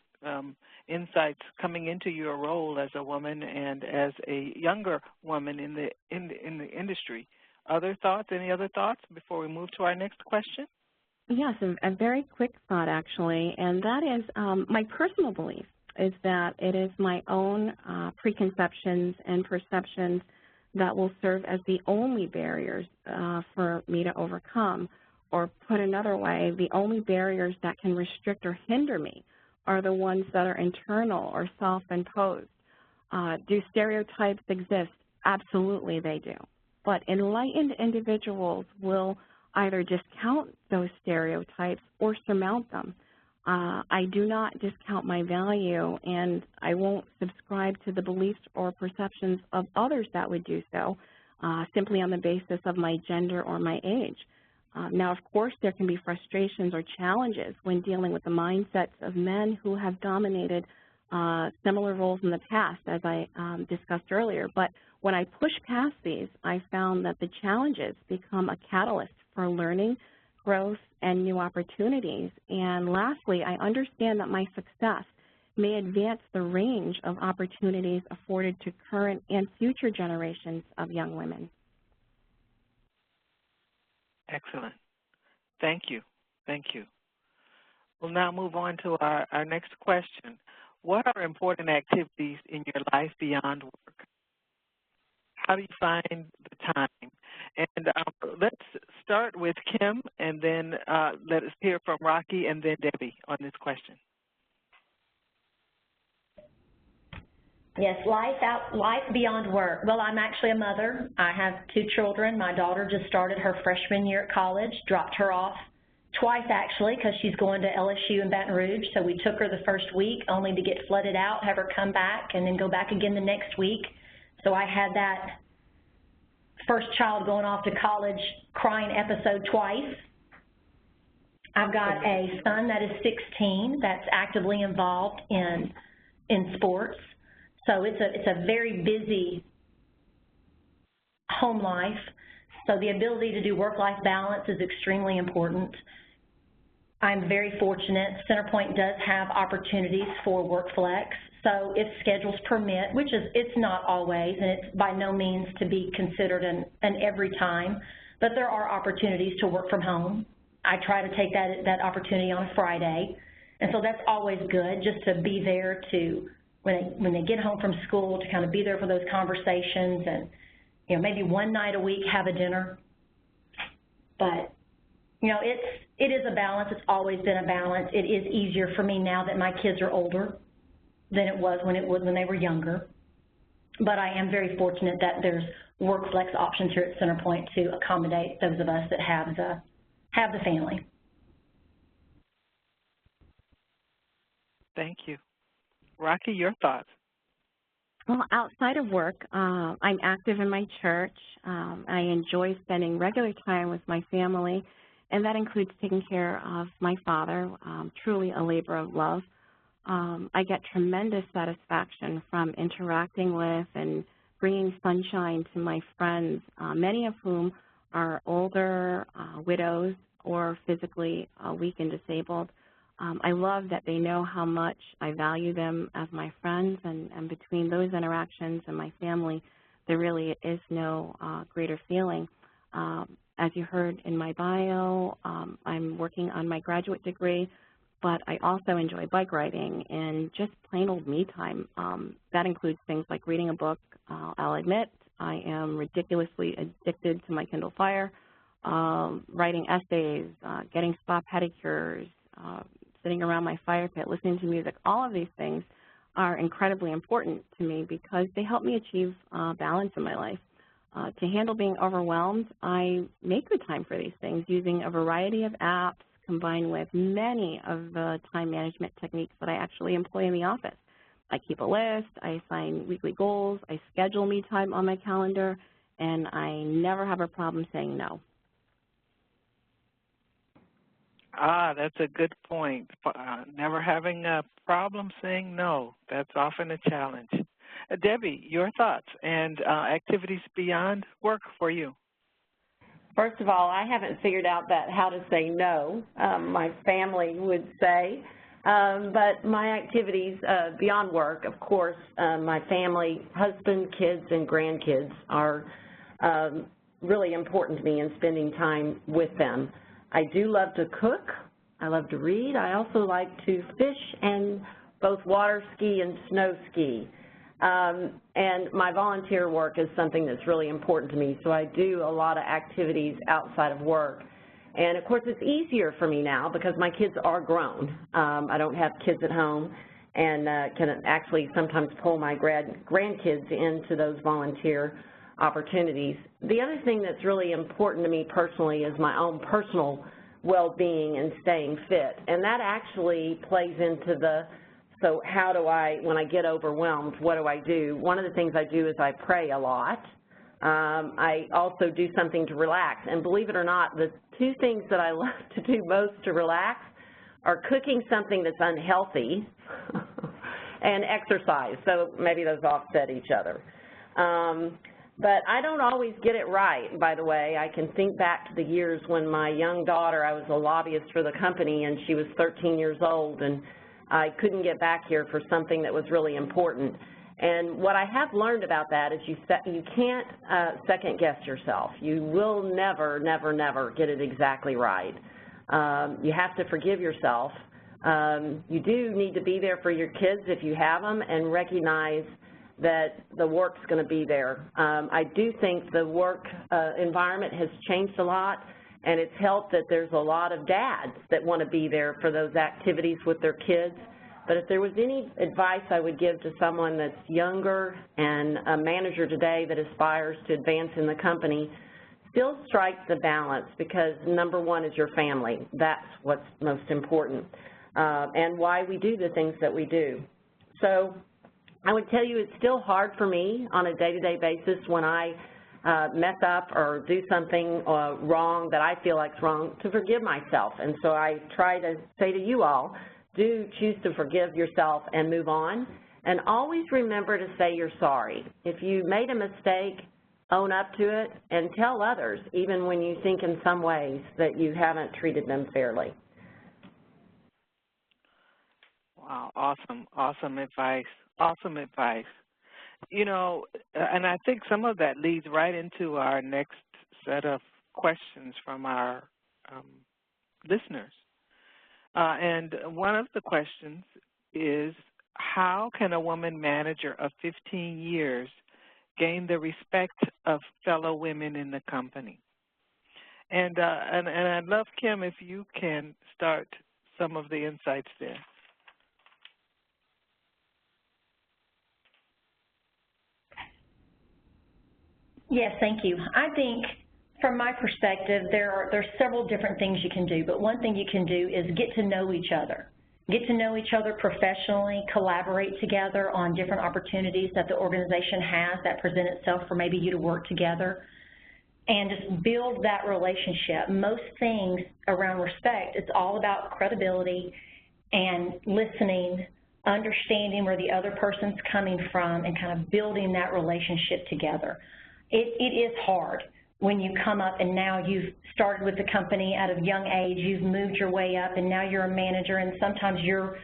insights coming into your role as a woman and as a younger woman in the industry. Other thoughts? Any other thoughts before we move to our next question? Yes, a very quick thought actually, and that is my personal belief is that it is my own preconceptions and perceptions that will serve as the only barriers for me to overcome. Or put another way, the only barriers that can restrict or hinder me are the ones that are internal or self-imposed. Do stereotypes exist? Absolutely they do. But enlightened individuals will either discount those stereotypes or surmount them. I do not discount my value, and I won't subscribe to the beliefs or perceptions of others that would do so simply on the basis of my gender or my age. Now, of course, there can be frustrations or challenges when dealing with the mindsets of men who have dominated similar roles in the past, as I discussed earlier. But when I push past these, I found that the challenges become a catalyst for learning, growth, and new opportunities. And lastly, I understand that my success may advance the range of opportunities afforded to current and future generations of young women. Excellent. Thank you. Thank you. We'll now move on to our next question. What are important activities in your life beyond work? How do you find the time? And let's start with Kim, and then let us hear from Rocky and then Debbie on this question. Yes, life beyond work. Well, I'm actually a mother. I have 2 children. My daughter just started her freshman year at college, dropped her off twice actually because she's going to LSU in Baton Rouge. So we took her the first week only to get flooded out, have her come back, and then go back again the next week. So I had that first child going off to college crying episode twice. I've got a son that is 16 that's actively involved in sports. So it's a very busy home life. So the ability to do work-life balance is extremely important. I'm very fortunate. CenterPoint does have opportunities for WorkFlex. So if schedules permit, which it's not always, and it's by no means to be considered an every time, but there are opportunities to work from home. I try to take that opportunity on a Friday. And so that's always good, just to be there to, when they get home from school, to kind of be there for those conversations, and maybe one night a week have a dinner. But it is a balance. It's always been a balance. It is easier for me now that my kids are older than it was when they were younger. But I am very fortunate that there's WorkFlex options here at CenterPoint to accommodate those of us that have the family. Thank you. Rocky, your thoughts? Well, outside of work, I'm active in my church. I enjoy spending regular time with my family, and that includes taking care of my father, truly a labor of love. I get tremendous satisfaction from interacting with and bringing sunshine to my friends, many of whom are older, widows, or physically weak and disabled. I love that they know how much I value them as my friends, and between those interactions and my family, there really is no greater feeling. As you heard in my bio, I'm working on my graduate degree, but I also enjoy bike riding and just plain old me time. That includes things like reading a book. I'll admit I am ridiculously addicted to my Kindle Fire, writing essays, getting spa pedicures, sitting around my fire pit, listening to music. All of these things are incredibly important to me because they help me achieve balance in my life. To handle being overwhelmed, I make the time for these things using a variety of apps combined with many of the time management techniques that I actually employ in the office. I keep a list, I assign weekly goals, I schedule me time on my calendar, and I never have a problem saying no. That's a good point. Never having a problem saying no. That's often a challenge. Debbie, your thoughts and activities beyond work for you? First of all, I haven't figured out how to say no. My family would say. But my activities beyond work, of course, my family, husband, kids, and grandkids are really important to me in spending time with them. I do love to cook. I love to read. I also like to fish and both water ski and snow ski. And my volunteer work is something that's really important to me, so I do a lot of activities outside of work. And, of course, it's easier for me now because my kids are grown. I don't have kids at home and can actually sometimes pull my grandkids into those volunteer opportunities. The other thing that's really important to me personally is my own personal well-being and staying fit. And that actually plays into so how do when I get overwhelmed, what do I do? One of the things I do is I pray a lot. I also do something to relax. And believe it or not, the two things that I love to do most to relax are cooking something that's unhealthy and exercise. So maybe those offset each other. But I don't always get it right, by the way. I can think back to the years when my young daughter, I was a lobbyist for the company, and she was 13 years old, and I couldn't get back here for something that was really important. And what I have learned about that is you can't second guess yourself. You will never, never, never get it exactly right. You have to forgive yourself. You do need to be there for your kids if you have them, and recognize that the work's going to be there. I do think the work environment has changed a lot, and it's helped that there's a lot of dads that want to be there for those activities with their kids. But if there was any advice I would give to someone that's younger and a manager today that aspires to advance in the company, still strike the balance, because number one is your family. That's what's most important, and why we do the things that we do. So I would tell you it's still hard for me on a day-to-day basis when I mess up or do something wrong that I feel like is wrong, to forgive myself. And so I try to say to you all, do choose to forgive yourself and move on. And always remember to say you're sorry. If you made a mistake, own up to it and tell others, even when you think in some ways that you haven't treated them fairly. Wow, awesome, awesome advice, awesome advice. You know, and I think some of that leads right into our next set of questions from our listeners. And one of the questions is, how can a woman manager of 15 years gain the respect of fellow women in the company? And I'd love, Kim, if you can start some of the insights there. Yes, thank you. I think from my perspective, there's several different things you can do, but one thing you can do is get to know each other. Get to know each other professionally, collaborate together on different opportunities that the organization has that present itself for maybe you to work together, and just build that relationship. Most things around respect, it's all about credibility and listening, understanding where the other person's coming from, and kind of building that relationship together. It is hard when you come up and now you've started with the company at a young age, you've moved your way up, and now you're a manager, and sometimes you're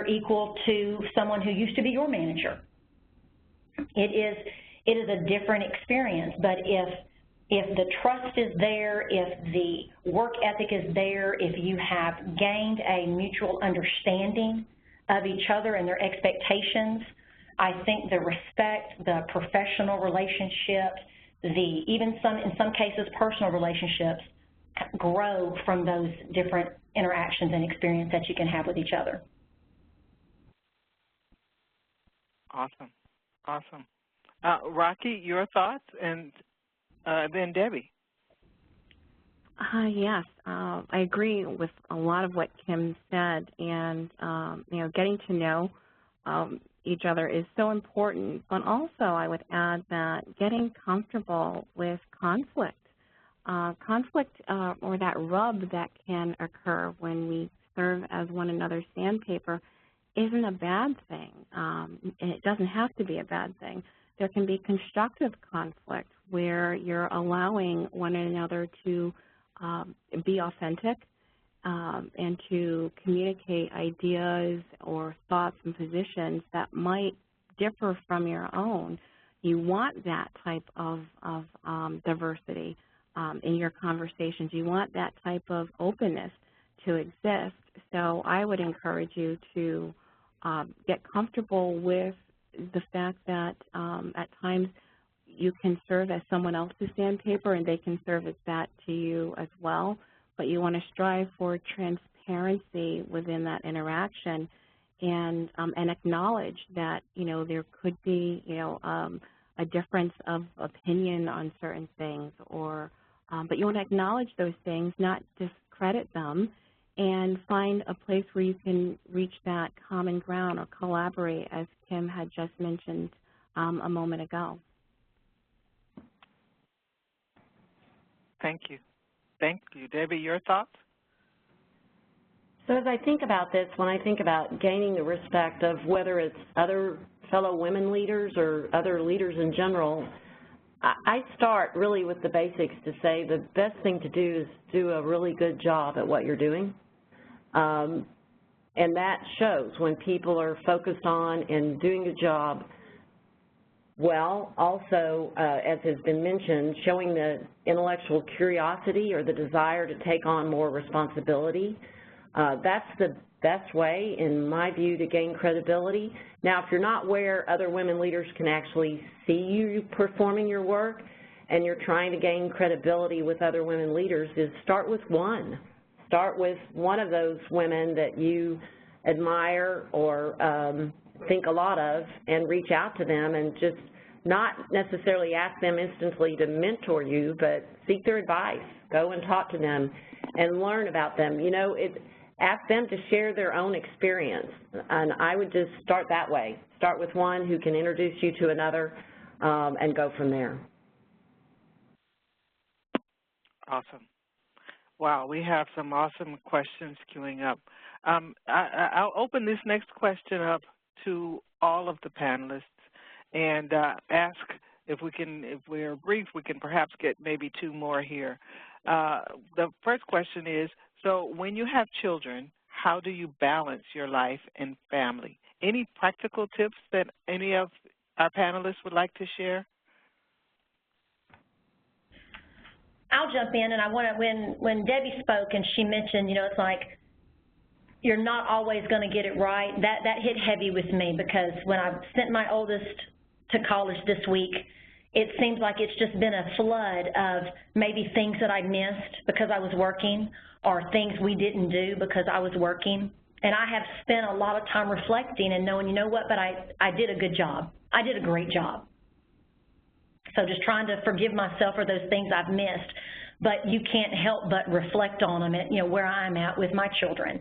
equal to someone who used to be your manager. It is a different experience, but if the trust is there, if the work ethic is there, if you have gained a mutual understanding of each other and their expectations, I think the respect, the professional relationships, in some cases personal relationships, grow from those different interactions and experience that you can have with each other. Awesome, awesome. Rocky, your thoughts, and then Debbie. Yes, I agree with a lot of what Kim said, and getting to know each other is so important, but also I would add that getting comfortable with conflict. Or that rub that can occur when we serve as one another's sandpaper isn't a bad thing. It doesn't have to be a bad thing. There can be constructive conflict where you're allowing one another to be authentic, and to communicate ideas or thoughts and positions that might differ from your own. You want that type of diversity in your conversations. You want that type of openness to exist. So I would encourage you to get comfortable with the fact that at times you can serve as someone else's sandpaper and they can serve as that to you as well. But you want to strive for transparency within that interaction, and acknowledge that there could be a difference of opinion on certain things, but you want to acknowledge those things, not discredit them, and find a place where you can reach that common ground or collaborate, as Kim had just mentioned a moment ago. Thank you. Thank you. Debbie, your thoughts? So as I think about this, when I think about gaining the respect of whether it's other fellow women leaders or other leaders in general, I start really with the basics to say the best thing to do is do a really good job at what you're doing. And that shows when people are focused on and doing a job. Well, also, as has been mentioned, showing the intellectual curiosity or the desire to take on more responsibility. That's the best way, in my view, to gain credibility. Now, if you're not where other women leaders can actually see you performing your work and you're trying to gain credibility with other women leaders, is start with one. Start with one of those women that you admire or think a lot of, and reach out to them and just not necessarily ask them instantly to mentor you, but seek their advice. Go and talk to them and learn about them. You know, ask them to share their own experience, and I would just start that way. Start with one who can introduce you to another, and go from there. Awesome. Wow, we have some awesome questions queuing up. I'll open this next question up to all of the panelists and ask if we're brief, we can perhaps get maybe 2 more here. The first question is, so when you have children, how do you balance your life and family? Any practical tips that any of our panelists would like to share? I'll jump in, and I want to, when Debbie spoke and she mentioned, you know, it's like you're not always going to get it right, that hit heavy with me, because when I sent my oldest to college this week, it seems like it's just been a flood of maybe things that I missed because I was working, or things we didn't do because I was working. And I have spent a lot of time reflecting and knowing, you know what, but I did a good job. I did a great job. So just trying to forgive myself for those things I've missed, but you can't help but reflect on them at, you know, where I'm at with my children.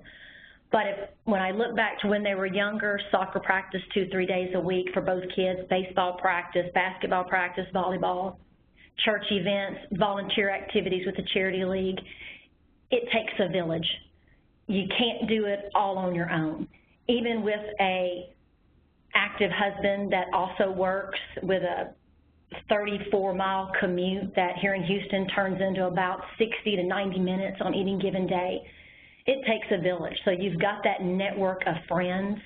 But when I look back to when they were younger, soccer practice 2-3 days a week for both kids, baseball practice, basketball practice, volleyball, church events, volunteer activities with the Charity League, it takes a village. You can't do it all on your own. Even with a active husband that also works with a 34-mile commute that here in Houston turns into about 60 to 90 minutes on any given day, it takes a village. So you've got that network of friends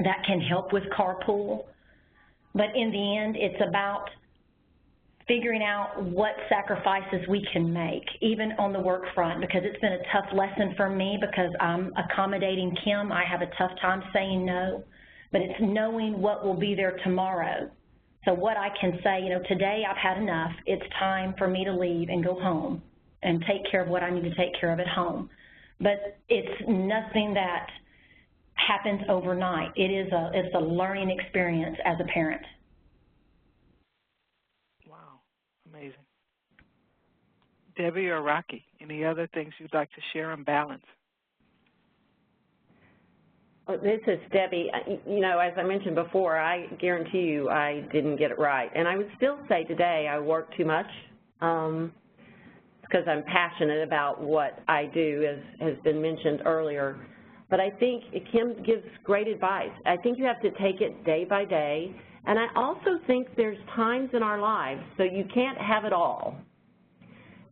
that can help with carpool. But in the end, it's about figuring out what sacrifices we can make, even on the work front, because it's been a tough lesson for me because I'm accommodating Kim. I have a tough time saying no, but it's knowing what will be there tomorrow. So what I can say, you know, today I've had enough. It's time for me to leave and go home and take care of what I need to take care of at home. But it's nothing that happens overnight. It's a learning experience as a parent. Wow, amazing. Debbie or Rocky, any other things you'd like to share on balance? This is Debbie. You know, as I mentioned before, I guarantee you I didn't get it right. And I would still say today I work too much because I'm passionate about what I do, as has been mentioned earlier. But I think Kim gives great advice. I think you have to take it day by day. And I also think there's times in our lives, so you can't have it all.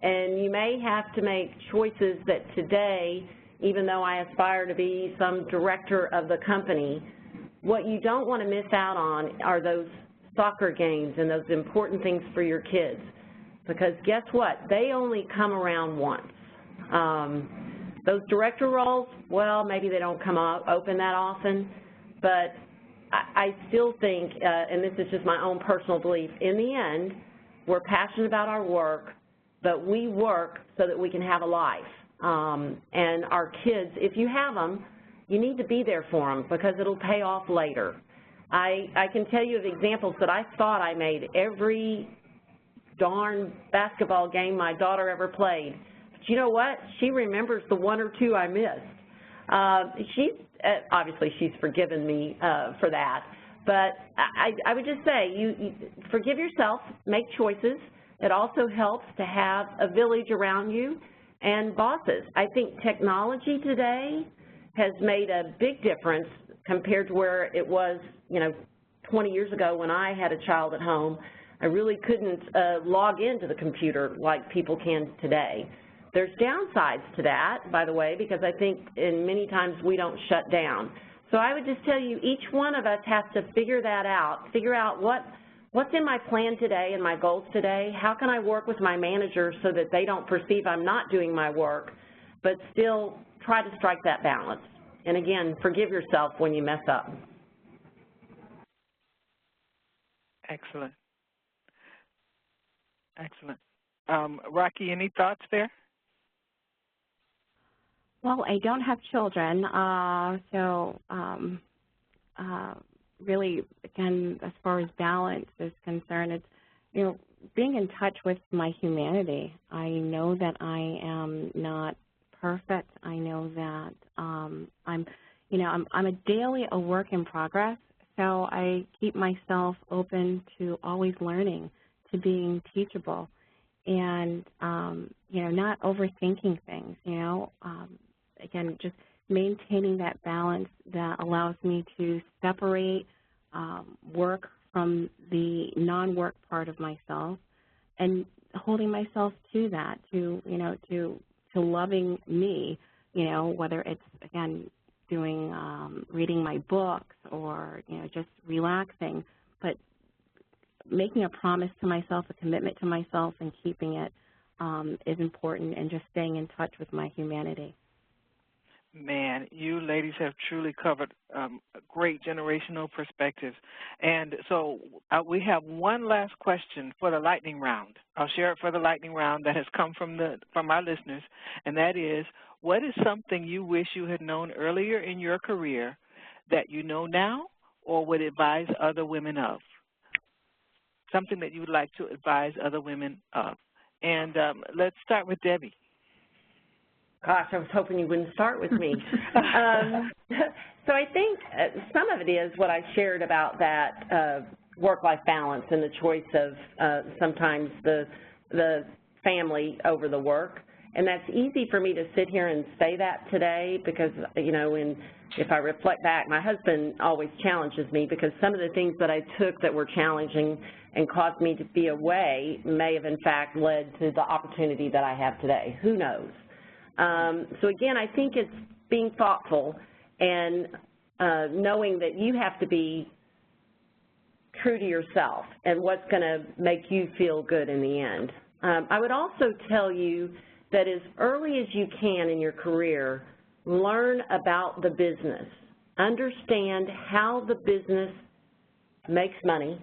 And you may have to make choices that today, even though I aspire to be some director of the company, what you don't want to miss out on are those soccer games and those important things for your kids. Because guess what? They only come around once. Those director roles, well, maybe they don't come open that often, but I still think, and this is just my own personal belief, in the end, we're passionate about our work, but we work so that we can have a life. And our kids, if you have them, you need to be there for them because it'll pay off later. I can tell you of examples that I thought I made every darn basketball game my daughter ever played. But you know what? She remembers the 1 or 2 I missed. Obviously she's forgiven me for that. But I would just say, you forgive yourself, make choices. It also helps to have a village around you and bosses. I think technology today has made a big difference compared to where it was, 20 years ago when I had a child at home. I really couldn't log into the computer like people can today. There's downsides to that, by the way, because I think many times we don't shut down. So I would just tell you, each one of us has to figure that out, figure out what what's in my plan today and my goals today? How can I work with my manager so that they don't perceive I'm not doing my work, but still try to strike that balance? And again, forgive yourself when you mess up. Excellent. Excellent. Rocky, any thoughts there? Well, I don't have children, really, again, as far as balance is concerned, it's, you know, being in touch with my humanity. I know that I am not perfect. I know that I'm a daily a work in progress, so I keep myself open to always learning, to being teachable, and, not overthinking things, again, just maintaining that balance that allows me to separate work from the non-work part of myself and holding myself to that, to loving me, whether it's, again, doing, reading my books or, just relaxing, but making a promise to myself, a commitment to myself, and keeping it is important, and just staying in touch with my humanity. Man, you ladies have truly covered great generational perspectives. And so we have one last question for the lightning round. I'll share it for the lightning round that has come from our listeners, and that is, what is something you wish you had known earlier in your career that you know now or would advise other women of? Something that you would like to advise other women of. And let's start with Debbie. Gosh, I was hoping you wouldn't start with me. So I think some of it is what I shared about that work-life balance and the choice of sometimes the family over the work. And that's easy for me to sit here and say that today because, if I reflect back, my husband always challenges me because some of the things that I took that were challenging and caused me to be away may have, in fact, led to the opportunity that I have today. Who knows? So again, I think it's being thoughtful and knowing that you have to be true to yourself and what's going to make you feel good in the end. I would also tell you that as early as you can in your career, learn about the business. Understand how the business makes money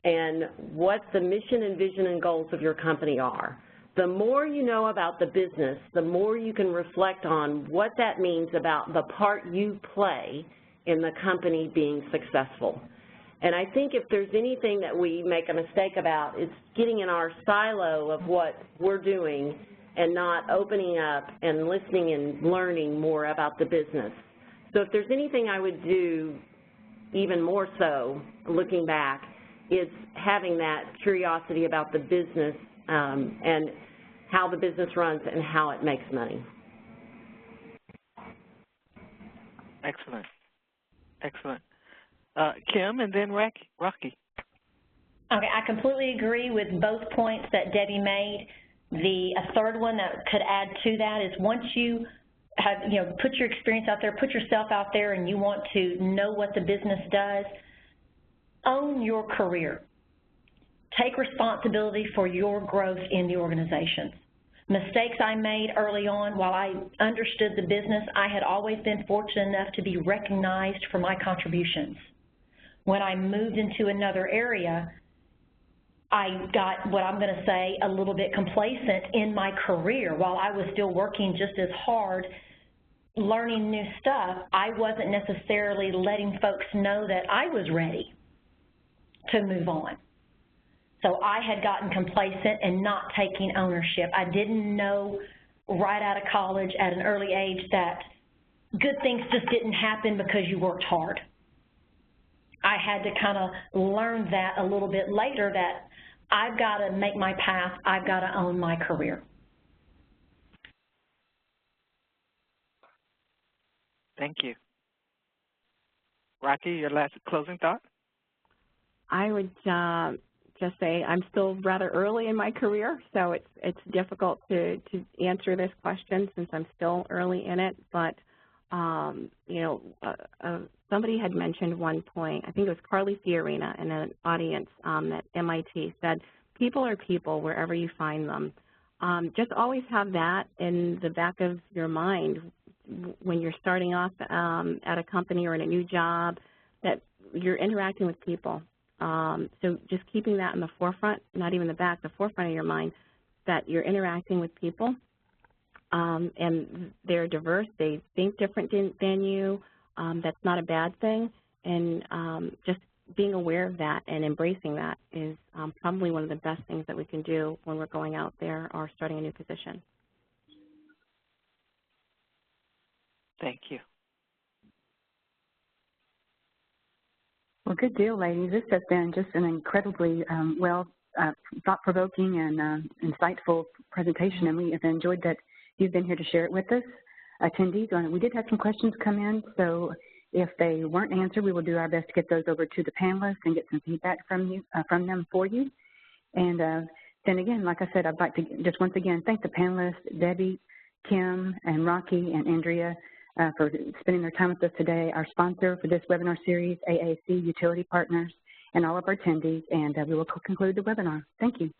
and what the mission and vision and goals of your company are. The more you know about the business, the more you can reflect on what that means about the part you play in the company being successful. And I think if there's anything that we make a mistake about, it's getting in our silo of what we're doing and not opening up and listening and learning more about the business. So if there's anything I would do even more so, looking back, it's having that curiosity about the business and how the business runs and how it makes money. Excellent. Excellent. Kim, and then Rocky. Okay, I completely agree with both points that Debbie made. A third one that could add to that is once you have, put your experience out there, put yourself out there, and you want to know what the business does, own your career. Take responsibility for your growth in the organization. Mistakes I made early on, while I understood the business, I had always been fortunate enough to be recognized for my contributions. When I moved into another area, I got, what I'm going to say, a little bit complacent in my career. While I was still working just as hard, learning new stuff, I wasn't necessarily letting folks know that I was ready to move on. So I had gotten complacent and not taking ownership. I didn't know right out of college at an early age that good things just didn't happen because you worked hard. I had to kind of learn that a little bit later, that I've got to make my path, I've got to own my career. Thank you. Rocky, your last closing thought? I would just say I'm still rather early in my career, so it's difficult to answer this question since I'm still early in it, but Somebody had mentioned one point, I think it was Carly Fiorina in an audience at MIT, said, people are people wherever you find them. Just always have that in the back of your mind when you're starting off at a company or in a new job, that you're interacting with people. So just keeping that in the forefront, not even the back, the forefront of your mind, that you're interacting with people. And they're diverse, they think different than you. That's not a bad thing, and just being aware of that and embracing that is probably one of the best things that we can do when we're going out there or starting a new position. Thank you. Well, good deal, ladies. This has been just an incredibly thought-provoking and insightful presentation, and we have enjoyed that you've been here to share it with us. Attendees, we did have some questions come in, so if they weren't answered, we will do our best to get those over to the panelists and get some feedback from them for you. And then again, like I said, I'd like to just once again thank the panelists, Debbie, Kim, and Rocky, and Andrea, for spending their time with us today, our sponsor for this webinar series, AAC Utility Partners, and all of our attendees, and we will conclude the webinar. Thank you.